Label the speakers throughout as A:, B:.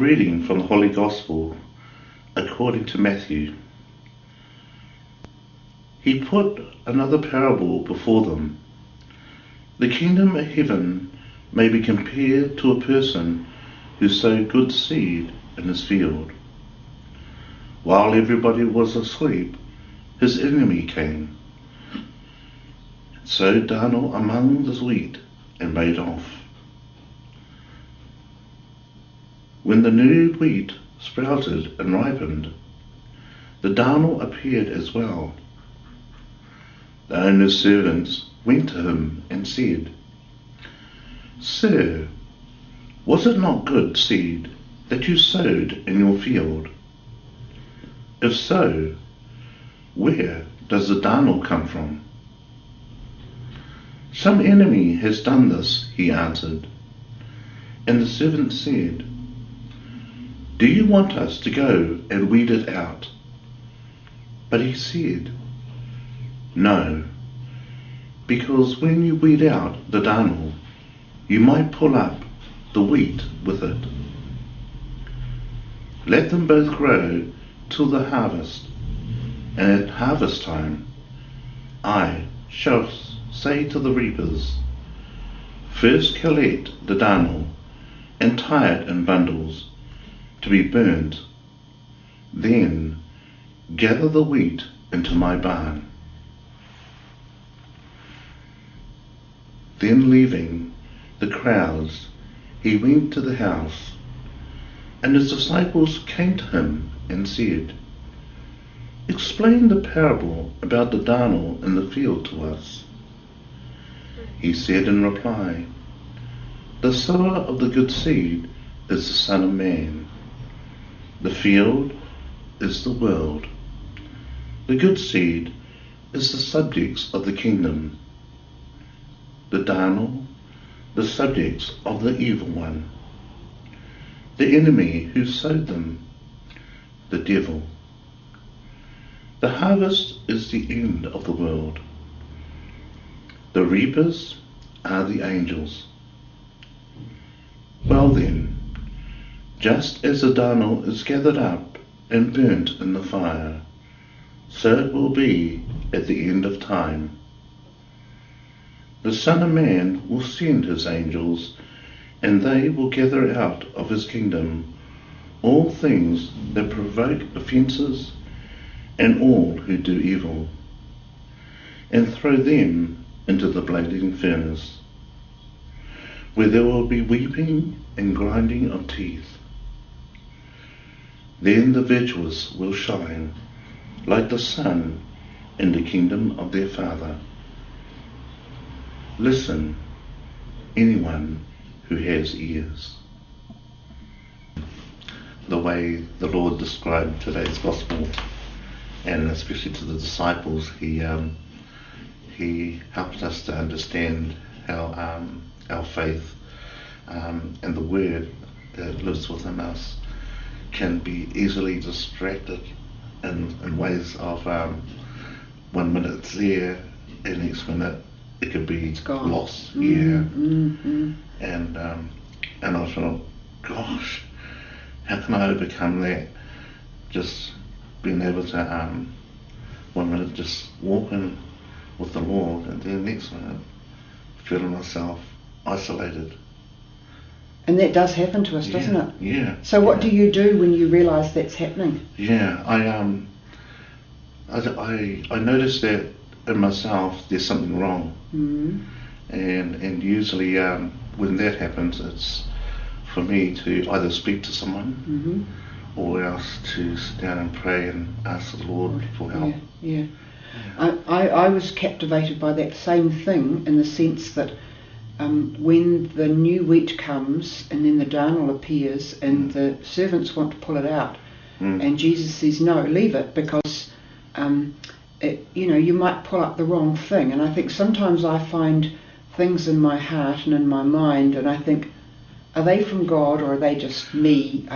A: reading from the Holy Gospel according to Matthew. He put another parable before them. The kingdom of heaven may be compared to a person who sowed good seed in his field. While everybody was asleep, his enemy came, sowed darnel among the wheat, and made off. When the new wheat sprouted and ripened, the darnel appeared as well. The owner's servants went to him and said, "Sir, was it not good seed that you sowed in your field? If so, where does the darnel come from?" "Some enemy has done this," he answered. And the servant said, "Do you want us to go and weed it out?" But he said, "No, because when you weed out the darnel, you might pull up the wheat with it. Let them both grow till the harvest, and at harvest time I shall say to the reapers, first collect the darnel and tie it in bundles to be burnt, then gather the wheat into my barn." Then leaving the crowds, he went to the house, and his disciples came to him and said, "Explain the parable about the darnel in the field to us." He said in reply, "The sower of the good seed is the Son of Man. The field is the world. The good seed is the subjects of the kingdom. The darnel, the subjects of the evil one. The enemy who sowed them, the devil. The harvest is the end of the world. The reapers are the angels. Well then, just as the darnel is gathered up and burnt in the fire, so it will be at the end of time. The Son of Man will send his angels, and they will gather out of his kingdom all things that provoke offences and all who do evil, and throw them into the blazing furnace, where there will be weeping and grinding of teeth. Then the virtuous will shine like the sun in the kingdom of their Father. Listen, anyone who has ears." The way the Lord described today's gospel, and especially to the disciples, he helped us to understand how our faith and the word that lives within us can be easily distracted in ways of 1 minute it's there, and next minute it could be lost. And I thought, gosh, how can I overcome that? Just being able to 1 minute just walking with the Lord, and then the next minute feeling myself isolated.
B: And that does happen to us, doesn't it?
A: Yeah.
B: So what do you do when you realise that's happening?
A: Yeah, I noticed that in myself there's something wrong. And usually when that happens, it's for me to either speak to someone or else to sit down and pray and ask the Lord for help.
B: Yeah. I was captivated by that same thing, in the sense that when the new wheat comes and then the darnel appears and the servants want to pull it out, and Jesus says, "No, leave it, because you might pull up the wrong thing." And I think sometimes I find things in my heart and in my mind, and I think, are they from God or are they just me?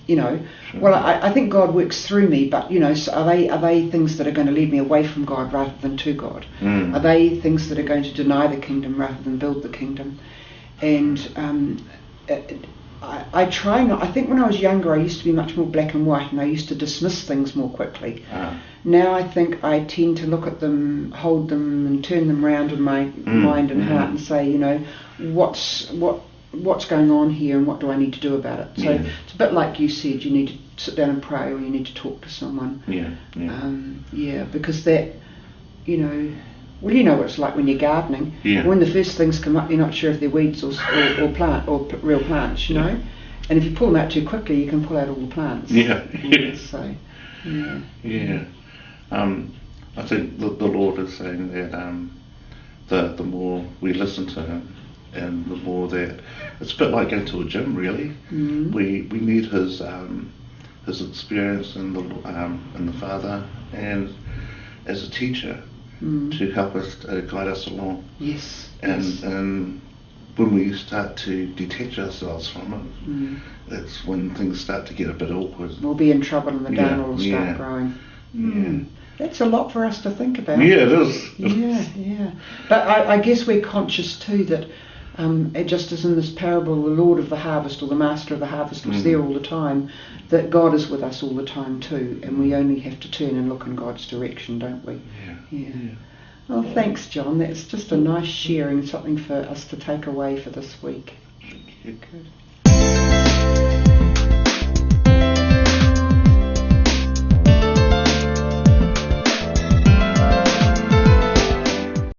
B: Sure. Well, I think God works through me, but so are they things that are going to lead me away from God rather than to God? Are they things that are going to deny the kingdom rather than build the kingdom? And I try not. I think when I was younger, I used to be much more black and white, and I used to dismiss things more quickly. Now I think I tend to look at them, hold them, and turn them round in my mind and heart, and say, you know, what's going on here, and what do I need to do about it? So it's a bit like you said. You need to sit down and pray, or you need to talk to someone. Because that, you know. Well, you know what it's like when you're gardening. When the first things come up, you're not sure if they're weeds or real plants, you know. And if you pull them out too quickly, you can pull out all the plants.
A: I think the Lord is saying that the more we listen to Him, and the more that it's a bit like going to a gym, really. We need His experience in the Father, and as a teacher. To help us, guide us along. And when we start to detach ourselves from it, that's when things start to get a bit awkward.
B: We'll be in trouble, and the down will start growing. That's a lot for us to think about.
A: Yeah, it is.
B: But I guess we're conscious too that it just as in this parable, the Lord of the harvest, or the Master of the harvest, was there all the time, that God is with us all the time too, and we only have to turn and look in God's direction, don't we? Well, thanks, John. That's just a nice sharing, something for us to take away for this week.
A: Good.